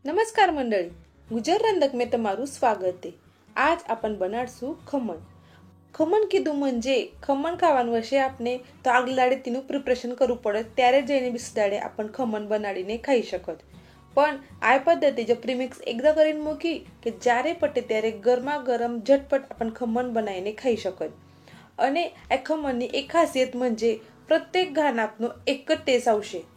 નમસ્કાર મંડળી, ગુજર રંધક મેં તમારું સ્વાગત છે। આજ આપણ બનાડશું ખમણ। ખમણ કીધું म्हणजे ખમણ ખાવાનું હશે આપને તો આગલા દાડે તેનું પ્રિપરેશન કરવું પડે, ત્યારે જઈને બીજા દાડે આપણ ખમણ બનાડીને ખાઈ શકત। પણ આ પદ્ધતિ જો પ્રીમિક્સ એકદા કરીને મૂકી કે જ્યારે પટે ત્યારે ગરમા ગરમ ઝટપટ આપણ ખમણ બનાવીને ખાઈ શકત। અને આ ખમણની એક ખાસિયત म्हणजे પ્રત્યેક ઘાન આપનો એક જ ટેસ્ટ આવશે।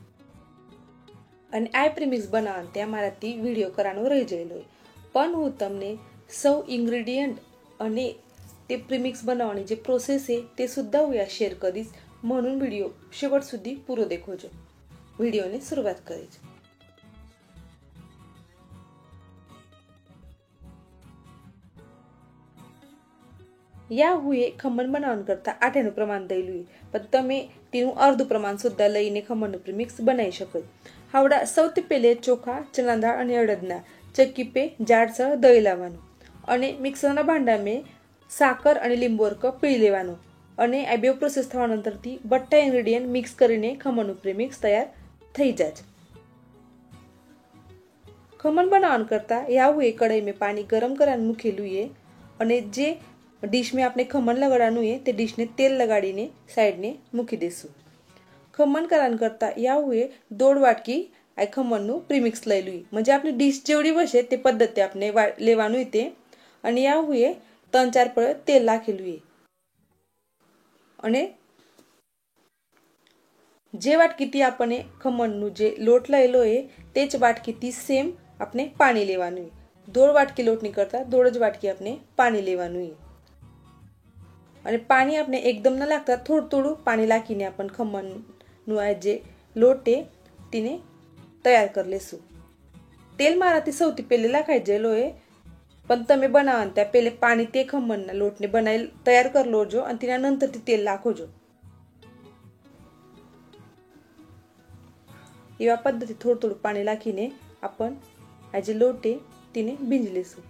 અને આ પ્રીમિક્સ બનાવવાનું ત્યાં મારાથી વિડીયો કરવાનો રહી ગયેલો, પણ હું તમને સૌ ઇન્ગ્રેડિયન્ટ અને તે પ્રીમિક્સ બનાવવાની જે પ્રોસેસ છે તે સુદ્धा હું या शेअर करीस, म्हणून व्हिडिओ शेवट સુધી પૂરો દેખોજો। व्हिडिओने सुरुवात કરીશ। या हुए खमण बनावण करता आट्याનું પ્રમાણ દઈલું, પણ તમે તેનું અર્ધ પ્રમાણ સુદ્धा લઈને ખમણનું પ્રીમિક્સ બનાવી શકો। હાવડા સૌથી પહેલે ચોખા, ચણા દાળ અને અડદના ચક્કી पे જાડસર દહીં લાવવાનું અને મિક્સરના ભાંડામાં સાકર અને લીંબુ અર્ક પીળી લેવાનું અને આ બે પ્રોસેસ થવા નંતરથી બધા ઇન્ગ્રેડિયન્ટ મિક્સ કરીને ખમણનું પ્રીમિક્સ તૈયાર થઈ જાય। ખમણ બનાવણ કરતા या हुए कढ़ाई में पानी गरम कराने મૂકેલું है અને જે डिश में आपने खमण लगाड़ाનું है ते डिश ने तेल लगाड़ीने साइड ने મૂકી દેશું। खमण करान करता या हुए 1.5 वाटकी આ ખમણનું પ્રીમિક્સ લઈ લઈએ, म्हणजे आपली डिश जेवढी बसे ते पद्धती आपने લેવાનું તે અને या हुए 3-4 पळ तेल નાખેલું है અને જે વાટકીથી આપણે ખમણનું જે લોટ લઈલો है તે જ વાટકીથી સેમ આપણે પાણી લેવાનું है। 1.5 વાટકી લોટની કરતા 1.5 જ વાટકી આપણે પાણી લેવાનું है અને પાણી આપણે એકદમ ન લાગતા થોડું થોડું પાણી નાખીને આપણે ખમણનું આ જે લોટ છે તેને તૈયાર કરી લેશું। તેલ મારાથી સૌથી પહેલે નાખાઈ ગયેલો है, પણ તમે બનાવવાનું ત્યાં પહેલે પાણી તે ખમણના લોટને બનાવી તૈયાર કરી લોજો અને તેના નંતરથી તેલ નાખોજો। એવા પદ્ધતિ થોડું થોડું પાણી નાખીને आपण આ જે લોટ છે તેને ભીંજી લેશું।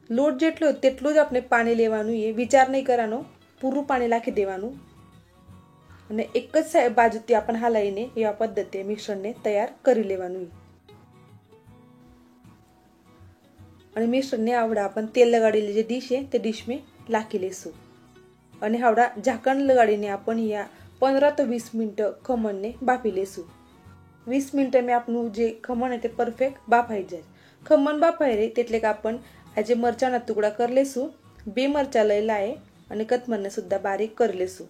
લોટ જેટલો તેટલું જ આપણે પાણી લેવાનું છે, વિચાર નહીં કરવાનો, પૂરું પાણી નાખી દેવાનું અને એક જ બાજુથી आपण હલાવીને એવા પદ્ધતિએ મિશ્રણને તૈયાર કરી લેવાનું છે। અને મિશ્રણને આવડા आपण તેલ લગાડેલી જે ડીશ છે તે ડીશ में નાખી લેશું અને આવડા ઢાંકણ લગાડીને आपण या 15 તો 20 મિનિટ ખમણને બાફી લેશું। 20 મિનિટમાં આપણું જે ખમણ છે તે પરફેક્ટ બાફાઈ જાય। ખમણ બાફાઈ રહે એટલે કે आपण આજે મરચાના ટુકડા કરી લેશું। 2 મરચા લઈ લાય અને કતમરને સુદ્धा બારીક કરી લેશું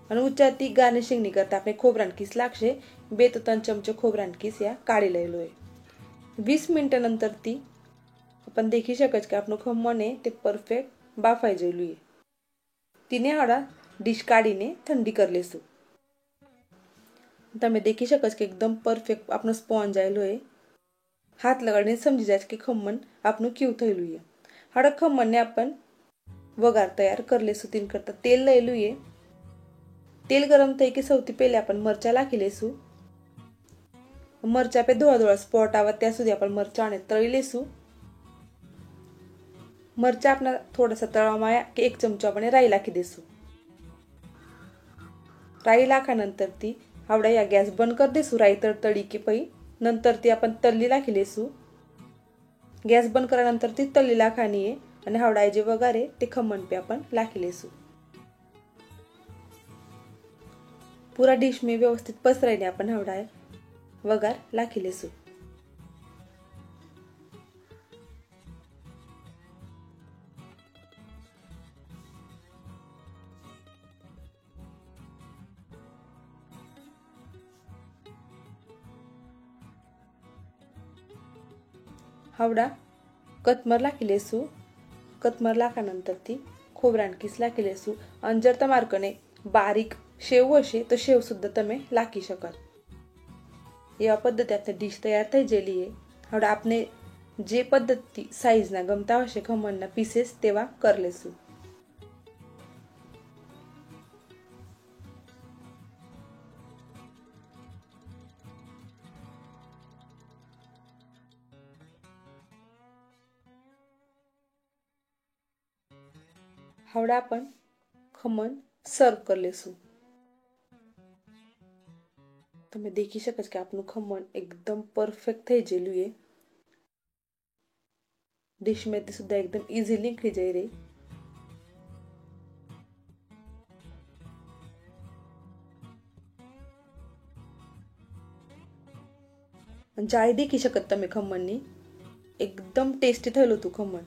અને ઉચ્ચાથી ગાર્નિશિંગ ની કરતા આપણે ખોબરાની કીસ લાગશે, 2 તો 3 ચમચો ખોબરાની કીસ या કાઢી લેલો है। 20 મિનિટ નંતરથી आपण देखी शकच કે આપણું ખમણ છે તે પરફેક્ટ બાફાઈ ગયેલું છે। તેને આવડા ડીશ કાઢીને ઠંડી કરી લેશું। તમે देखी શકच કે એકદમ પરફેક્ટ આપણો સ્પોન્જ આવેલો है। हाथ लगाड़ीने समझी जाए कि खमण आपनु केवुं थयेलुं है। हाड़ा खमणने आपण वगार तैयार कर लेશું। तीन करता तेल लईलुं है। तेल गरम થઈ કે સૌથી પહેલા आपण મરચા નાખી લેશું। મરચા पे ધોળા ધોળા સ્પોટ આવે ત્યાં સુધી आपण મરચાને તળી લેશું। મરચા આપણા થોડાસા તળવામાં આવ્યા કે 1 ચમચો આપણે રાઈ નાખી દેશું। राई નાખ્યાનંતરથી આવડા या गॅस बंद कर देશું। राई तळतळी की पई नंतरથી आपण तल्ली નાખી લેશું। गॅस बंद करानंतरથી तल्ली નાખવાની है અને આવડા જે વઘાર છે તે ખમણ पे आपण નાખી લેશું। पूरा डिश में व्यवस्थित पसराઈને आपण આવડા વઘાર નાખી લેશું। हावड़ा कतमर नाखी लेશું। कतमर નાખ્યાનંતરથી ખોબરાની કીસ નાખી લેશું અને જર તમાર કને બારીક शेव હશે તો शेव સુદ્धा તમે નાખી શકો। એવા પદ્ધતિ આપણે ડીશ તૈયાર થઈ ગયેલી છે। હવે આપણે જે પદ્ધતિ સાઈઝના ગમતા હશે ખમણના પીसेस તેવા કરી લેશું। हावड़ा आपण खमण सर्व कर लेશું। તમે દેખી શકો છો કે આપનું ખમણ એકદમ પરફેક્ટ થઈ ગયેલું છે. ડિશમાંથી સુદ્धा એકદમ ઇઝીલી નીકળી જઈ રહી. જાળી દેખી શકો તમે ખમણની. એકદમ ટેસ્ટી થયેલું હતું ખમણ.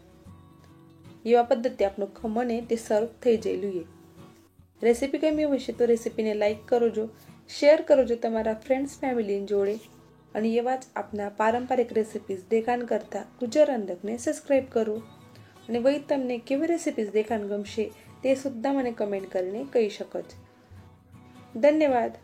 એવા પદ્ધતિ આપણું ખમણ તે સર્વ થઈ ગયેલું છે. રેસીપી ગમી હશે તો રેસીપીને લાઈક કરજો, શેર કરજો તમારા ફ્રેન્ડ્સ ફેમિલી જોડે અને એવા જ આપના પારંપરિક રેસીપીઝ દેખાણ કરતા ગુજર અંધકને સબસ્ક્રાઈબ કરો. અને વહી તમને કેવી રેસીપીઝ દેખાણ ગમશે તે સુદ્धा મને કમેન્ટ કરીને કહી શકો છો. ધન્યવાદ.